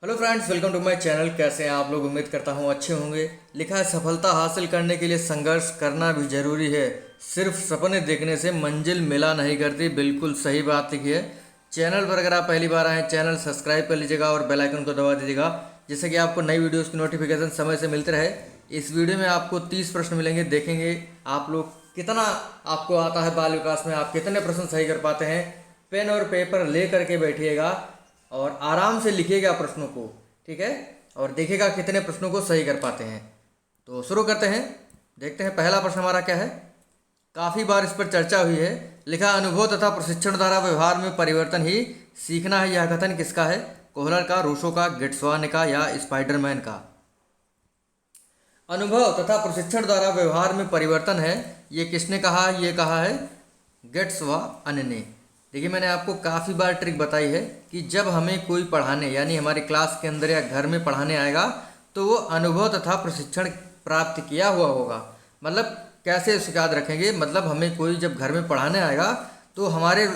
Hello friends, welcome to my channel. कैसे हैं आप लोग? उम्मीद करता हूँ अच्छे होंगे। लिखा है, सफलता हासिल करने के लिए संघर्ष करना भी जरूरी है। सिर्फ सपने देखने से मंजिल मिला नहीं करती। बिल्कुल सही बात लिखी है। चैनल पर अगर आप पहली बार आए, चैनल सब्सक्राइब कर लीजिएगा और बेल आइकन को दबा दीजिएगा, जिससे कि आपको नई वीडियोस की नोटिफिकेशन समय से मिलते रहे। इस वीडियो में आपको 30 प्रश्न मिलेंगे। देखेंगे आप लोग कितना आपको आता है बाल विकास में, आप कितने प्रश्न सही कर पाते हैं। पेन और पेपर ले करके बैठिएगा और आराम से लिखिएगा प्रश्नों को, ठीक है, और देखिएगा कितने प्रश्नों को सही कर पाते हैं। तो शुरू करते हैं। देखते हैं पहला प्रश्न हमारा क्या है। काफ़ी बार इस पर चर्चा हुई है। लिखा, अनुभव तथा प्रशिक्षण द्वारा व्यवहार में परिवर्तन ही सीखना है। यह कथन किसका है? कोहलर का, रूसो का, गेट्सवान का या स्पाइडरमैन का? अनुभव तथा प्रशिक्षण द्वारा व्यवहार में परिवर्तन है, ये किसने कहा? ये कहा है गेट्सवान ने। देखिए, मैंने आपको काफ़ी बार ट्रिक बताई है कि जब हमें कोई पढ़ाने यानी हमारी क्लास के अंदर या घर में पढ़ाने आएगा तो वो अनुभव तथा प्रशिक्षण प्राप्त किया हुआ होगा। मतलब कैसे उसको याद रखेंगे? मतलब हमें कोई जब घर में पढ़ाने आएगा तो हमारे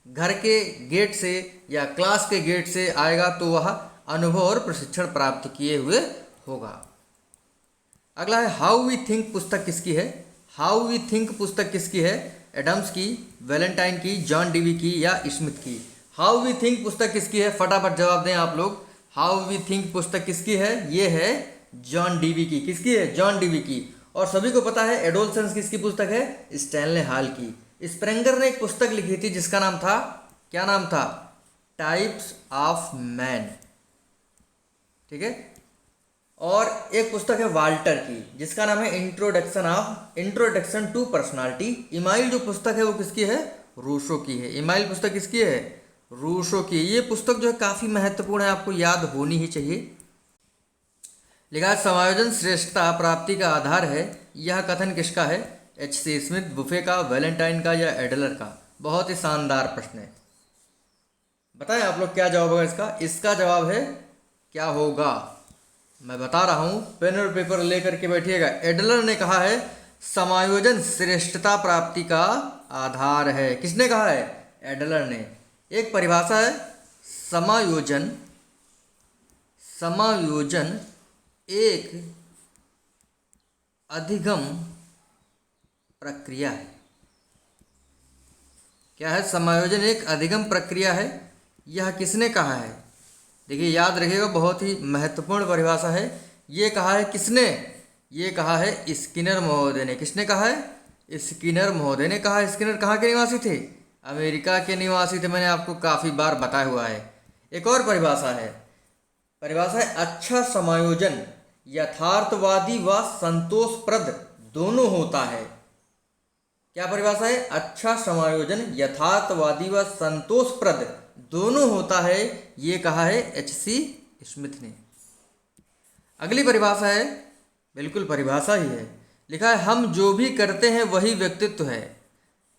घर के गेट से या क्लास के गेट से आएगा तो वह अनुभव और प्रशिक्षण प्राप्त किए हुए होगा। अगला है, हाउ वी थिंक पुस्तक किसकी है? हाउ वी थिंक पुस्तक किसकी है? एडम्स की, वैलेंटाइन की, जॉन डीवी की या स्मिथ की? हाउ वी थिंक पुस्तक किसकी है? फटाफट जवाब दें आप लोग। हाउ वी थिंक पुस्तक किसकी है? ये है जॉन डीवी की। किसकी है? जॉन डीवी की। और सभी को पता है एडोलसेंस किसकी पुस्तक है? स्टैनले हॉल की। स्प्रेंगर ने एक पुस्तक लिखी थी जिसका नाम था, क्या नाम था? टाइप्स ऑफ मैन, ठीक है। और एक पुस्तक है वाल्टर की जिसका नाम है इंट्रोडक्शन टू पर्सनालिटी। इमाइल जो पुस्तक है वो किसकी है? रूसो की है। इमाइल पुस्तक किसकी है? रूसो की। ये पुस्तक जो है काफ़ी महत्वपूर्ण है, आपको याद होनी ही चाहिए। लिखा है, समायोजन श्रेष्ठता प्राप्ति का आधार है। यह कथन किसका है? H.C. स्मिथ, बुफे का, वैलेंटाइन का या एडलर का? बहुत ही शानदार प्रश्न है। बताएं आप लोग क्या जवाब होगा इसका? इसका जवाब है, क्या होगा मैं बता रहा हूं, पेन और पेपर लेकर के बैठिएगा। एडलर ने कहा है समायोजन श्रेष्ठता प्राप्ति का आधार है। किसने कहा है? एडलर ने। एक परिभाषा है, समायोजन समायोजन एक अधिगम प्रक्रिया है। क्या है? समायोजन एक अधिगम प्रक्रिया है। यह किसने कहा है? देखिए, याद रखिएगा, बहुत ही महत्वपूर्ण परिभाषा है। ये कहा है किसने? ये कहा है स्किनर महोदय ने। किसने कहा है? स्किनर महोदय ने कहा है। स्किनर कहाँ के निवासी थे? अमेरिका के निवासी थे। मैंने आपको काफ़ी बार बताया हुआ है। एक और परिभाषा है, परिभाषा है, अच्छा समायोजन यथार्थवादी व संतोषप्रद दोनों होता है। क्या परिभाषा है? अच्छा समायोजन यथार्थवादी व संतोषप्रद दोनों होता है। ये कहा है H.C. स्मिथ ने। अगली परिभाषा है, बिल्कुल परिभाषा ही है। लिखा है, हम जो भी करते हैं वही व्यक्तित्व है।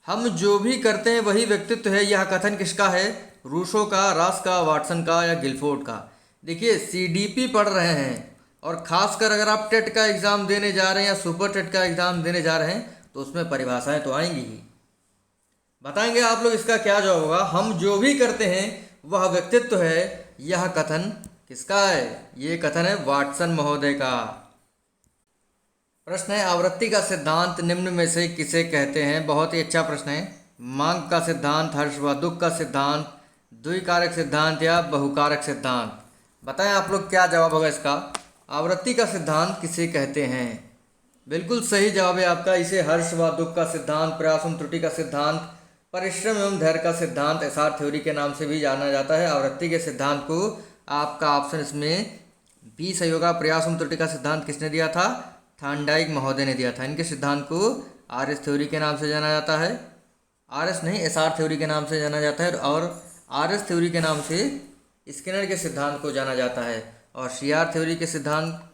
हम जो भी करते हैं वही व्यक्तित्व है। यह कथन किसका है? रूसो का, रॉस का, वाटसन का या गिलफोर्ड का? देखिए, CDP पढ़ रहे हैं और खासकर अगर आप टेट का एग्ज़ाम देने जा रहे हैं या सुपर टेट का एग्ज़ाम देने जा रहे हैं तो उसमें परिभाषाएं तो आएंगी ही। बताएंगे आप लोग इसका क्या जवाब होगा। हम जो भी करते हैं वह व्यक्तित्व है। यह कथन किसका है? ये कथन है वाटसन महोदय का। प्रश्न है, आवृत्ति का सिद्धांत निम्न में से किसे कहते हैं? बहुत ही अच्छा प्रश्न है। मांग का सिद्धांत, हर्ष व दुख का सिद्धांत, द्विकारक सिद्धांत या बहुकारक सिद्धांत? बताएं आप लोग क्या जवाब होगा इसका। आवृत्ति का सिद्धांत किसे कहते हैं? बिल्कुल सही जवाब है आपका। इसे हर्ष व दुख का सिद्धांत, प्रयास एवं त्रुटि का सिद्धांत, परिश्रम एवं धैर्य का सिद्धांत, एसआर थ्योरी के नाम से भी जाना जाता है। आवृत्ति के सिद्धांत को आपका ऑप्शन इसमें बी सही होगा। प्रयास एवं त्रुटि का सिद्धांत किसने दिया था? थॉर्नडाइक महोदय ने दिया था। इनके सिद्धांत को आरएस थ्योरी के नाम से जाना जाता है। आरएस नहीं, एसआर थ्योरी के नाम से जाना जाता है। और आरएस थ्योरी के नाम से स्किनर के सिद्धांत को जाना जाता है। और सीआर थ्योरी के सिद्धांत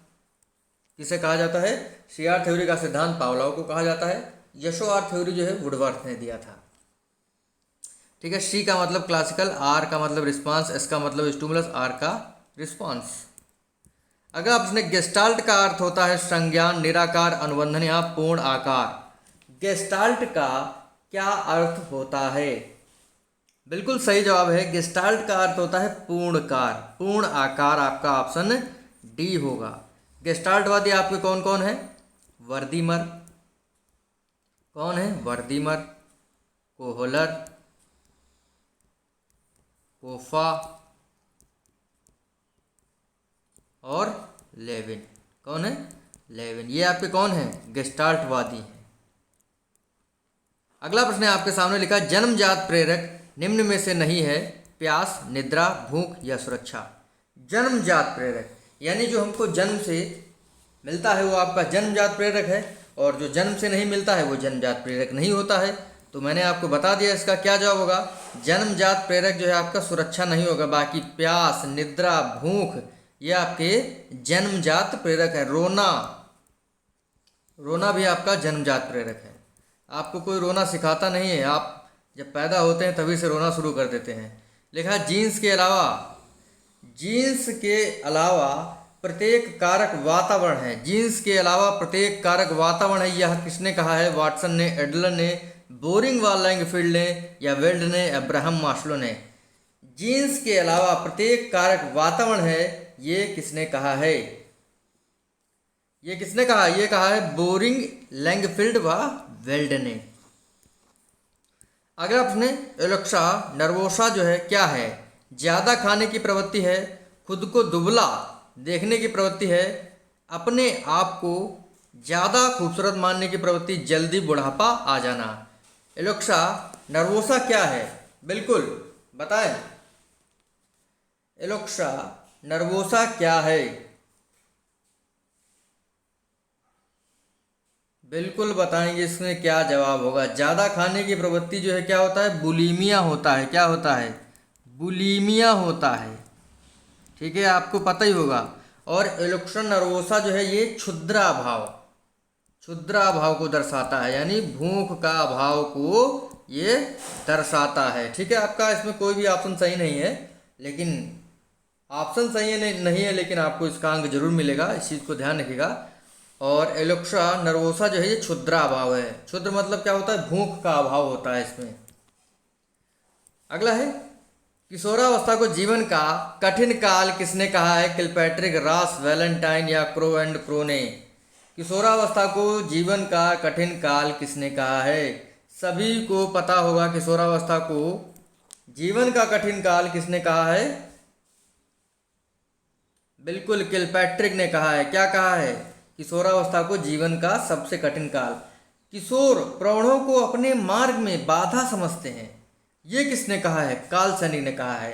किसे कहा जाता है? सीआर थ्योरी का सिद्धांत पावलोव को कहा जाता है। यशोआर थ्योरी जो है वुडवर्थ ने दिया था। ठीक है। सी का मतलब क्लासिकल, आर का मतलब रिस्पांस, एस का मतलब स्टिमुलस, आर का रिस्पांस। अगर आपने गेस्टाल्ट का अर्थ होता है संज्ञान, निराकार, अनुबंधन या पूर्ण आकार। गेस्टाल्ट का क्या अर्थ होता है? बिल्कुल सही जवाब है। गेस्टाल्ट का अर्थ होता है पूर्णकार, पूर्ण आकार। आपका ऑप्शन डी होगा। गेस्टाल्टवादी आपके कौन कौन है? वर्दीमर, कौन है? वर्दीमर, कोहलर, कोफा और लेविन। कौन है? लेविन। ये आपके कौन है? गेस्टाल्टवादी हैं। अगला प्रश्न है आपके सामने लिखा है, जन्मजात प्रेरक निम्न में से नहीं है, प्यास, निद्रा, भूख या सुरक्षा। जन्मजात प्रेरक यानी जो हमको जन्म से मिलता है वो आपका जन्मजात प्रेरक है, और जो जन्म से नहीं मिलता है वो जन्मजात प्रेरक नहीं होता है। तो मैंने आपको बता दिया इसका क्या जवाब होगा। जन्मजात प्रेरक जो है आपका सुरक्षा नहीं होगा। बाकी प्यास, निद्रा, भूख ये आपके जन्मजात प्रेरक है। रोना, रोना भी आपका जन्मजात प्रेरक है। आपको कोई रोना सिखाता नहीं है, आप जब पैदा होते हैं तभी से रोना शुरू कर देते हैं। लिखा जीन्स के अलावा, जीन्स के अलावा प्रत्येक कारक वातावरण है। जीन्स के अलावा प्रत्येक कारक वातावरण है। यह किसने कहा है? वाटसन ने, एडलर ने, बोरिंग व लैंगफील्ड ने या वेल्ड ने, अब्राहम मास्लो ने। जीन्स के अलावा प्रत्येक कारक वातावरण है, ये किसने कहा है? ये किसने कहा? ये कहा है बोरिंग, लैंगफील्ड व वेल्ड ने। अगला प्रश्न, एलोक्सा नर्वोसा जो है क्या है? ज़्यादा खाने की प्रवृत्ति है, खुद को दुबला देखने की प्रवृत्ति है, अपने आप को ज़्यादा खूबसूरत मानने की प्रवृत्ति, जल्दी बुढ़ापा आ जाना। एलोक्सा नर्वोसा क्या है? बिल्कुल बताएं। एलोक्सा नर्वोसा क्या है? बिल्कुल बताएंगे इसमें क्या जवाब होगा। ज़्यादा खाने की प्रवृत्ति जो है क्या होता है? बुलीमिया होता है। क्या होता है? बुलीमिया होता है। ठीक है, आपको पता ही होगा। और एलोक्सा नर्वोसा जो है ये क्षुद्राभाव, क्षुद्राभाव को दर्शाता है, यानी भूख का अभाव को ये दर्शाता है। ठीक है, आपका इसमें कोई भी ऑप्शन सही नहीं है, लेकिन ऑप्शन सही नहीं है लेकिन आपको इसका अंक जरूर मिलेगा, इस चीज़ को ध्यान रखिएगा। और एलोक्सा नर्वोसा जो है ये क्षुद्राभाव है। क्षुद्र मतलब क्या होता है? भूख का अभाव होता है इसमें। अगला है, किशोरावस्था को जीवन का कठिन काल किसने कहा है? किलपैट्रिक, रॉस, वैलेंटाइन या क्रो एंड क्रो ने। किशोरावस्था को जीवन का कठिन काल किसने कहा है? सभी को पता होगा किशोरावस्था को जीवन का कठिन काल किसने कहा है? बिल्कुल किलपैट्रिक ने कहा है। क्या कहा है? किशोरावस्था को जीवन का सबसे कठिन काल। किशोर प्रौढ़ों को अपने मार्ग में बाधा समझते हैं, ये किसने कहा है? कार्ल सैनिक ने कहा है।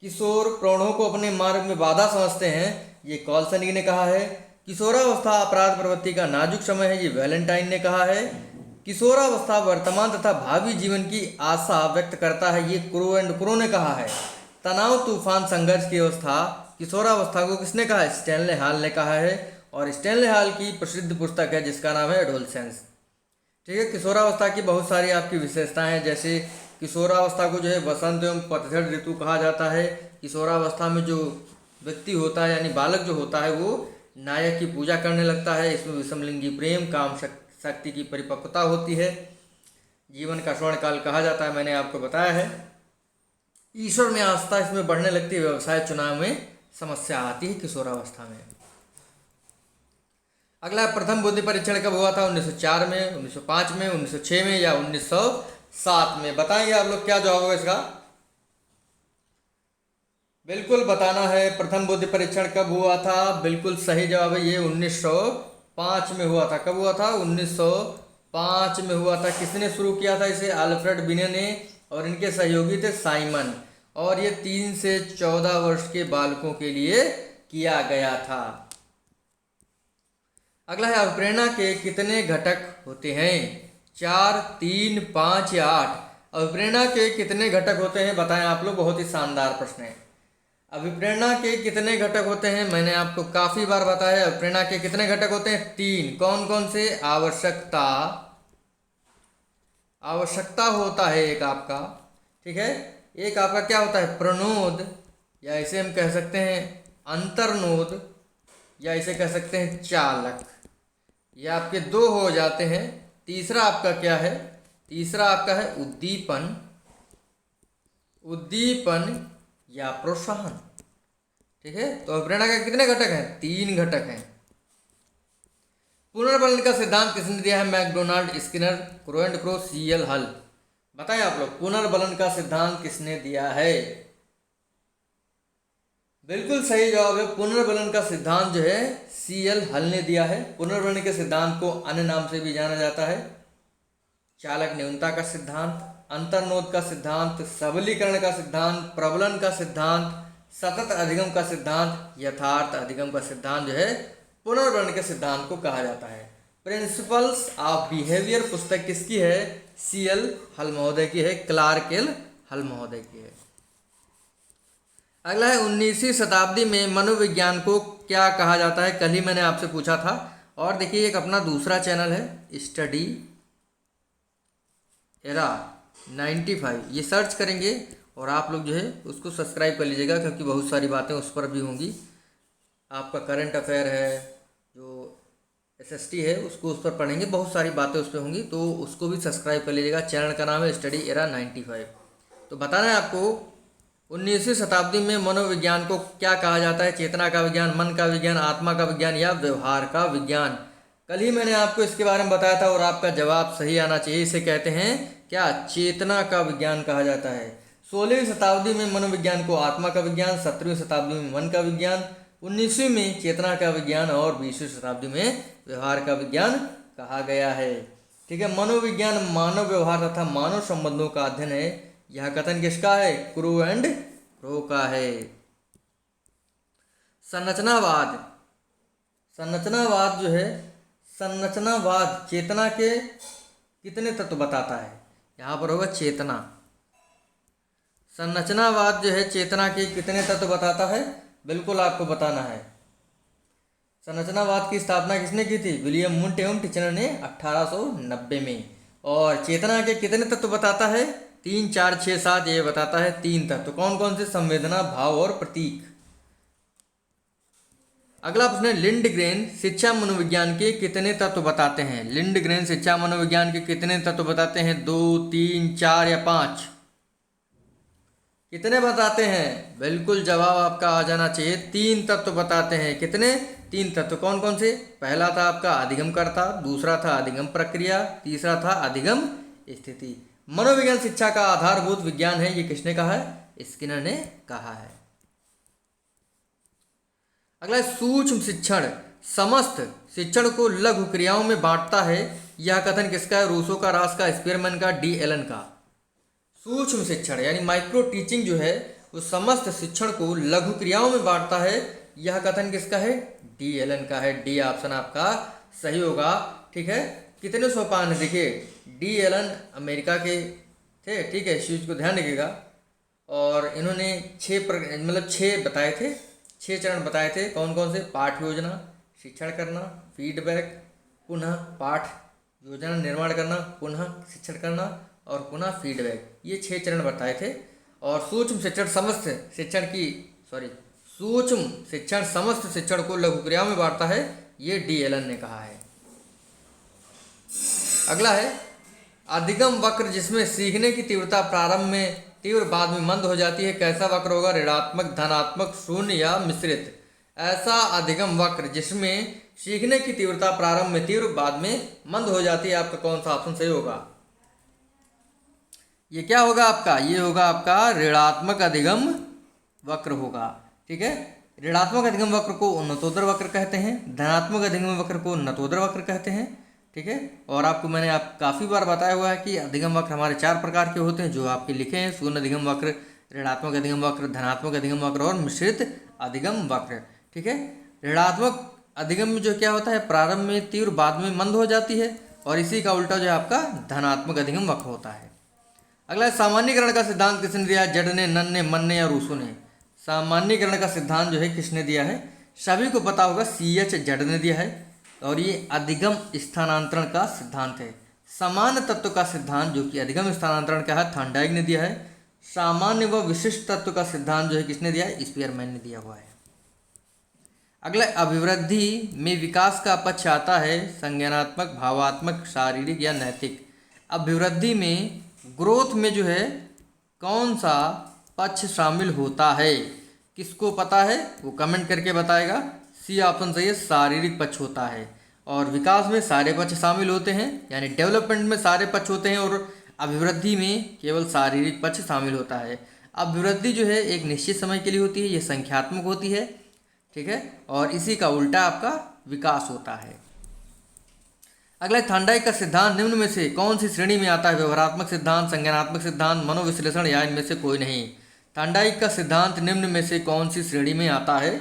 किशोर प्रौढ़ों को अपने मार्ग में बाधा समझते हैं, ये कार्ल सैनिक ने कहा है। किशोरावस्था अपराध प्रवृत्ति का नाजुक समय है, ये वैलेंटाइन ने कहा है। किशोरावस्था वर्तमान तथा भावी जीवन की आशा व्यक्त करता है, ये क्रो एंड क्रो ने कहा है। तनाव, तूफान, संघर्ष की अवस्था किशोरावस्था को किसने कहा है? स्टैनले हॉल ने कहा है। और स्टैनले हॉल की प्रसिद्ध पुस्तक है जिसका नाम है एडोलसेंस। ठीक है, किशोरावस्था की बहुत सारी आपकी विशेषताएं हैं, जैसे किशोरावस्था को जो है वसंत एवं पतझड़ ऋतु कहा जाता है। किशोरावस्था में जो व्यक्ति होता है यानी बालक जो होता है वो नायक की पूजा करने लगता है। इसमें विषमलिंगी प्रेम, काम शक्ति की परिपक्वता होती है। जीवन का स्वर्णकाल कहा जाता है, मैंने आपको बताया है। ईश्वर में आस्था इसमें बढ़ने लगती है। व्यवसाय चुनाव में समस्या आती है किशोरावस्था में। अगला, प्रथम बुद्धि परीक्षण कब हुआ था? 1904 में, 1905 में, 1906 में या 1907 में। बताएंगे आप लोग क्या जवाब होगा इसका? बिल्कुल बताना है। प्रथम बुद्धि परीक्षण कब हुआ था? बिल्कुल सही जवाब है, ये 1905 में हुआ था। कब हुआ था? 1905 में हुआ था। किसने शुरू किया था इसे? अल्फ्रेड बिने ने, और इनके सहयोगी थे साइमन। और ये 3 से 14 वर्ष के बालकों के लिए किया गया था। अगला है, अभिप्रेरणा के कितने घटक होते हैं? 4, 3, 5 या 8। अभिप्रेरणा के कितने घटक होते हैं बताएं आप लोग। बहुत ही शानदार प्रश्न है। अभिप्रेरणा के कितने घटक होते हैं? मैंने आपको काफी बार बताया। अभिप्रेरणा के कितने घटक होते हैं? 3। कौन कौन से? आवश्यकता, आवश्यकता होता है एक आपका, ठीक है। एक आपका क्या होता है? प्रणोद, या इसे हम कह सकते हैं अंतर्नोद, या इसे कह सकते हैं चालक। ये आपके 2 हो जाते हैं। तीसरा आपका क्या है? तीसरा आपका है उद्दीपन, उद्दीपन या प्रोत्साहन। ठीक है, तो प्रेरणा के कितने घटक हैं? 3 घटक हैं। पुनर्बलन का सिद्धांत किसने दिया है? McDonald, Skinner, Crow and Crow, C L Hull. बताएं आप लोग, पुनर्बलन का सिद्धांत किसने दिया है? बिल्कुल सही जवाब है, पुनर्बलन का सिद्धांत जो है सीएल हल ने दिया है। पुनर्बलन के सिद्धांत को अन्य नाम से भी जाना जाता है, चालक न्यूनता का सिद्धांत, अंतर्नोद का सिद्धांत, सबलीकरण का सिद्धांत, प्रबलन का सिद्धांत, सतत अधिगम का सिद्धांत, यथार्थ अधिगम का सिद्धांत जो है पुनर्बलन के सिद्धांत को कहा जाता है। प्रिंसिपल्स ऑफ बिहेवियर पुस्तक किसकी है? सीएल हल महोदय की है, क्लार्क एल हल महोदय की है। अगला है 19वीं शताब्दी में मनोविज्ञान को क्या कहा जाता है? कल ही मैंने आपसे पूछा था। और देखिए, एक अपना दूसरा चैनल है स्टडी एरा 95, ये सर्च करेंगे और आप लोग जो है उसको सब्सक्राइब कर लीजिएगा, क्योंकि बहुत सारी बातें उस पर भी होंगी। आपका करंट अफेयर है, जो एसएसटी है उसको उस पर पढ़ेंगे, बहुत सारी बातें उस पर होंगी, तो उसको भी सब्सक्राइब कर लीजिएगा। चैनल का नाम है स्टडी एरा 95। तो बताना है आपको 19वीं शताब्दी में मनोविज्ञान को क्या कहा जाता है? चेतना का विज्ञान, मन का विज्ञान, आत्मा का विज्ञान या व्यवहार का विज्ञान। कल ही मैंने आपको इसके बारे में बताया था और आपका जवाब सही आना चाहिए। इसे कहते हैं क्या? चेतना का विज्ञान कहा जाता है। 16वीं शताब्दी में मनोविज्ञान को आत्मा का विज्ञान, 17वीं शताब्दी में मन का विज्ञान, 19वीं में चेतना का विज्ञान और 20वीं शताब्दी में व्यवहार का विज्ञान कहा गया है। ठीक है, मनोविज्ञान मानव व्यवहार तथा मानव संबंधों का अध्ययन है। यह कथन किसका है? क्रो एंड क्रो का है। संरचनावाद, संरचनावाद जो है, संरचनावाद चेतना के कितने तत्व बताता है? यहाँ पर होगा चेतना। संरचनावाद जो है चेतना के कितने तत्व बताता है? बिल्कुल आपको बताना है। संरचनावाद की स्थापना किसने की थी? विलियम मुंट एवं टिचनर ने 1890 में। और चेतना के कितने तत्व बताता है? 3, 4, 6, 7, ये बताता है 3 तत्व। कौन कौन से? संवेदना, भाव और प्रतीक। अगला प्रश्न है, लिंडग्रेन शिक्षा मनोविज्ञान के कितने तत्व बताते हैं? लिंडग्रेन शिक्षा मनोविज्ञान के कितने तत्व बताते हैं? 2, 3, 4 या 5? कितने बताते हैं? बिल्कुल जवाब आपका आ जाना चाहिए, 3 तत्व बताते हैं। कितने? 3 तत्व। कौन कौन से? पहला था आपका अधिगमकर्ता, दूसरा था अधिगम प्रक्रिया, तीसरा था अधिगम स्थिति। मनोविज्ञान शिक्षा का आधारभूत विज्ञान है, ये किसने कहा है? स्किनर ने कहा है। अगला सूक्ष्म शिक्षण समस्त शिक्षण को लघु क्रियाओं में बांटता है। यह कथन किसका है? रूसो का, रास का, स्पीयरमैन का, डी एलन का। सूक्ष्म शिक्षण यानी माइक्रो टीचिंग जो है वो समस्त शिक्षण को लघु क्रियाओं में बांटता है। यह कथन किसका है? डी एलन का है। डी ऑप्शन आपका सही होगा। ठीक है, कितने सोपान है? देखिए, डी एलन अमेरिका के थे। ठीक है, इस चीज़ को ध्यान रखिएगा। और इन्होंने 6 बताए थे, 6 चरण बताए थे। कौन कौन से? पाठ योजना, शिक्षण करना, फीडबैक, पुनः पाठ योजना निर्माण करना, पुनः शिक्षण करना और पुनः फीडबैक, ये 6 चरण बताए थे। और सूक्ष्म शिक्षण समस्त शिक्षण को लघु क्रियाओं में बांटता है, ये डी एलन ने कहा है। अगला है अधिगम वक्र जिसमें सीखने की तीव्रता प्रारंभ में तीव्र बाद में मंद हो जाती है, कैसा वक्र होगा? ऋणात्मक, धनात्मक, शून्य या मिश्रित। ऐसा अधिगम वक्र जिसमें सीखने की तीव्रता प्रारंभ में तीव्र बाद में मंद हो जाती है, आपका कौन सा ऑप्शन सही होगा? ये क्या होगा आपका? ये होगा आपका ऋणात्मक अधिगम वक्र होगा। ठीक है, ऋणात्मक अधिगम वक्र को उन्नतोदर वक्र कहते हैं, धनात्मक अधिगम वक्र को उन्नतोदर वक्र कहते हैं। ठीक है, और आपको मैंने काफ़ी बार बताया हुआ है कि अधिगम वक्र हमारे 4 प्रकार के होते हैं, जो आपके लिखे हैं। शून्य अधिगम वक्र, ऋणात्मक अधिगम वक्र, धनात्मक अधिगम वक्र और मिश्रित अधिगम वक्र। ठीक है, ऋणात्मक अधिगम में जो क्या होता है? प्रारंभ में तीव्र बाद में मंद हो जाती है, और इसी का उल्टा जो है आपका धनात्मक अधिगम वक्र होता है। अगला सामान्यकरण का सिद्धांत किसने दिया? जड ने, नन ने, मन ने या रूसो ने? सामान्यकरण का सिद्धांत जो है किसने दिया है? सभी को पता होगा, CH जड ने दिया है। और ये अधिगम स्थानांतरण का सिद्धांत है। समान तत्व का सिद्धांत जो कि अधिगम स्थानांतरण का है, थॉर्नडाइक ने दिया है। सामान्य व विशिष्ट तत्व का सिद्धांत जो है किसने दिया है? स्पीयरमैन ने दिया हुआ है। अगला अभिवृद्धि में विकास का पक्ष आता है, संज्ञानात्मक, भावात्मक, शारीरिक या नैतिक। अभिवृद्धि में, ग्रोथ में जो है कौन सा पक्ष शामिल होता है। किसको पता है वो कमेंट करके बताएगा। सी ऑप्शन सही है, शारीरिक पक्ष होता है। और विकास में सारे पक्ष शामिल होते हैं, यानी डेवलपमेंट में सारे पक्ष होते हैं, और अभिवृद्धि में केवल शारीरिक पक्ष शामिल होता है। अभिवृद्धि जो है एक निश्चित समय के लिए होती है, ये संख्यात्मक होती है, ठीक है, और इसी का उल्टा आपका विकास होता है। अगला थॉर्नडाइक का सिद्धांत निम्न में से कौन सी श्रेणी में आता है? व्यवहारात्मक सिद्धांत, संज्ञानात्मक सिद्धांत, मनोविश्लेषण या इनमें से कोई नहीं। थॉर्नडाइक का सिद्धांत निम्न में से कौन सी श्रेणी में आता है?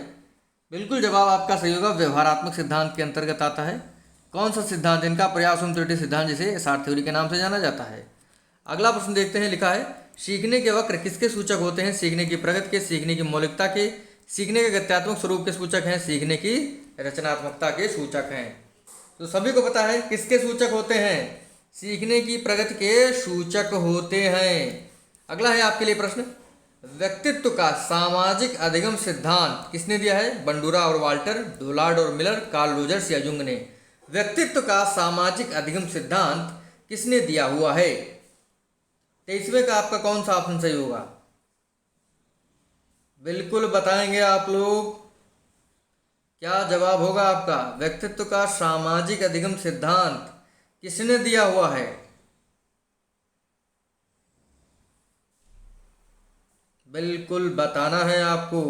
बिल्कुल जवाब आपका सही होगा, व्यवहारात्मक सिद्धांत के अंतर्गत आता है। कौन सा सिद्धांत? इनका प्रयास एवं त्रुटि सिद्धांत, जिसे एसआर थ्योरी के नाम से जाना जाता है। अगला प्रश्न देखते हैं, लिखा है सीखने के वक्र किसके सूचक होते हैं? सीखने की प्रगति के, सीखने की मौलिकता के, सीखने के गत्यात्मक स्वरूप के सूचक हैं, सीखने की रचनात्मकता के सूचक हैं। तो सभी को पता है किसके सूचक होते हैं? सीखने की प्रगति के सूचक होते हैं। अगला है आपके लिए प्रश्न, व्यक्तित्व का सामाजिक अधिगम सिद्धांत किसने दिया है? बंडूरा और वाल्टर, डोलार्ड और मिलर, कार्ल रोजर्स या युंग ने। व्यक्तित्व का सामाजिक अधिगम सिद्धांत किसने दिया हुआ है? 23वें का आपका कौन सा ऑप्शन सही होगा? बिल्कुल बताएंगे आप लोग, क्या जवाब होगा आपका? व्यक्तित्व का सामाजिक अधिगम सिद्धांत किसने दिया हुआ है? बिल्कुल बताना है आपको।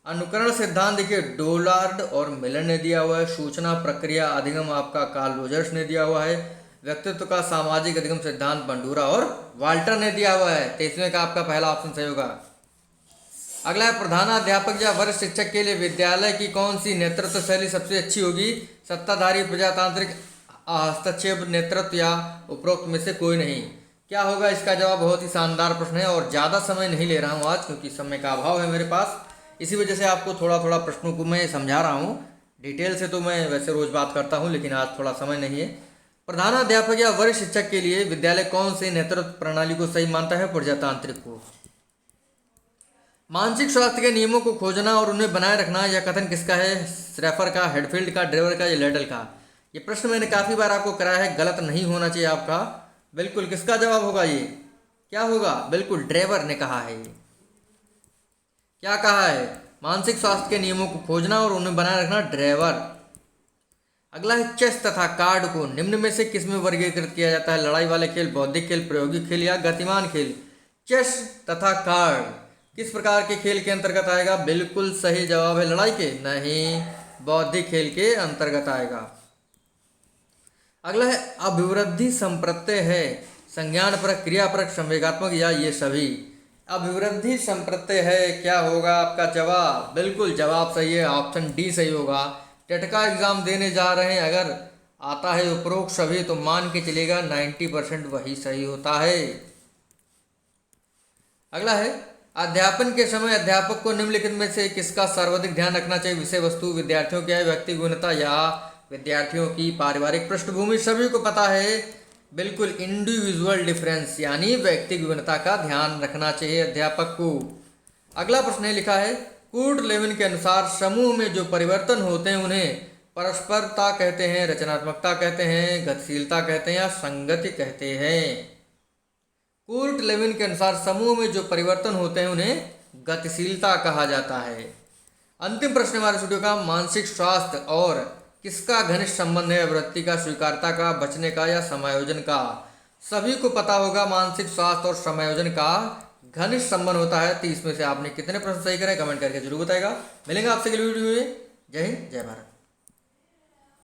अनुकरण सिद्धांत देखिए डोलार्ड और मिलर ने दिया हुआ है। सूचना प्रक्रिया अधिगम आपका कार्ल रोजर्स ने दिया हुआ है। व्यक्तित्व का सामाजिक अधिगम सिद्धांत बंडूरा और वाल्टर ने दिया हुआ है। 23वें का आपका पहला ऑप्शन सही होगा। अगला है प्रधानाध्यापक या वरिष्ठ शिक्षक के लिए विद्यालय की कौन सी नेतृत्व शैली सबसे अच्छी होगी? सत्ताधारी, प्रजातांत्रिक, हस्तक्षेप नेतृत्व या उपरोक्त में से कोई नहीं। क्या होगा इसका जवाब? बहुत ही शानदार प्रश्न है और ज़्यादा समय नहीं ले रहा हूँ आज, क्योंकि समय का अभाव है मेरे पास। इसी वजह से आपको थोड़ा थोड़ा प्रश्नों को मैं समझा रहा हूँ। डिटेल से तो मैं वैसे रोज़ बात करता हूँ, लेकिन आज थोड़ा समय नहीं है। प्रधानाध्यापक या वरिष्ठ शिक्षक के लिए विद्यालय कौन से नेतृत्व प्रणाली को सही मानता है? प्रजातांत्रिक को। मानसिक स्वास्थ्य के नियमों को खोजना और उन्हें बनाए रखना, यह कथन किसका है? श्रैफर का, हेडफील्ड का, ड्रेवर का या लेडल का? ये प्रश्न मैंने काफ़ी बार आपको कराया है, गलत नहीं होना चाहिए आपका। बिल्कुल किसका जवाब होगा? ये क्या होगा? बिल्कुल ड्रेवर ने कहा है। ये क्या कहा है? मानसिक स्वास्थ्य के नियमों को खोजना और उन्हें बनाए रखना, ड्रेवर। अगला है चेस तथा कार्ड को निम्न में से किसमें वर्गीकृत किया जाता है? लड़ाई वाले खेल, बौद्धिक खेल, प्रायोगिक खेल या गतिमान खेल? चेस तथा कार्ड किस प्रकार के खेल के अंतर्गत आएगा? बिल्कुल सही जवाब है लड़ाई के, नहीं, बौद्धिक खेल के अंतर्गत आएगा। अगला है अभिवृद्धि संप्रत्यय है संज्ञान परक, क्रियापरक, संवेगात्मक या ये सभी? अभिवृद्धि संप्रत्यय है, क्या होगा आपका जवाब? बिल्कुल जवाब सही है, ऑप्शन डी सही होगा। टेट का एग्जाम देने जा रहे हैं, अगर आता है उपरोक्त सभी तो मान के चलेगा 90% वही सही होता है। अगला है अध्यापन के समय अध्यापक को निम्नलिखित में से किसका सर्वाधिक ध्यान रखना चाहिए? विषय वस्तु, विद्यार्थियों की आय, व्यक्ति गुणवत्ता या विद्यार्थियों की पारिवारिक पृष्ठभूमि? सभी को पता है, बिल्कुल इंडिविजुअल डिफरेंस यानी व्यक्ति गुणवत्ता का ध्यान रखना चाहिए अध्यापक को। अगला प्रश्न है, लिखा है कूर्ट लेविन के अनुसार समूह में जो परिवर्तन होते हैं उन्हें परस्परता कहते हैं, रचनात्मकता कहते हैं, गतिशीलता कहते हैं या संगति कहते हैं? कूर्ट लेविन के अनुसार समूह में जो परिवर्तन होते हैं उन्हें गतिशीलता कहा जाता है। अंतिम प्रश्न हमारे वीडियो का, मानसिक स्वास्थ्य और किसका घनिष्ठ संबंध है? वृत्ति का, स्वीकार्यता का, बचने का या समायोजन का? सभी को पता होगा मानसिक स्वास्थ्य और समायोजन का घनिष्ठ संबंध होता है। 30 में से आपने कितने प्रश्न सही करे कमेंट करके जरूर बताएगा। मिलेंगे आपसे अगली वीडियो में। जय हिंद, जय भारत।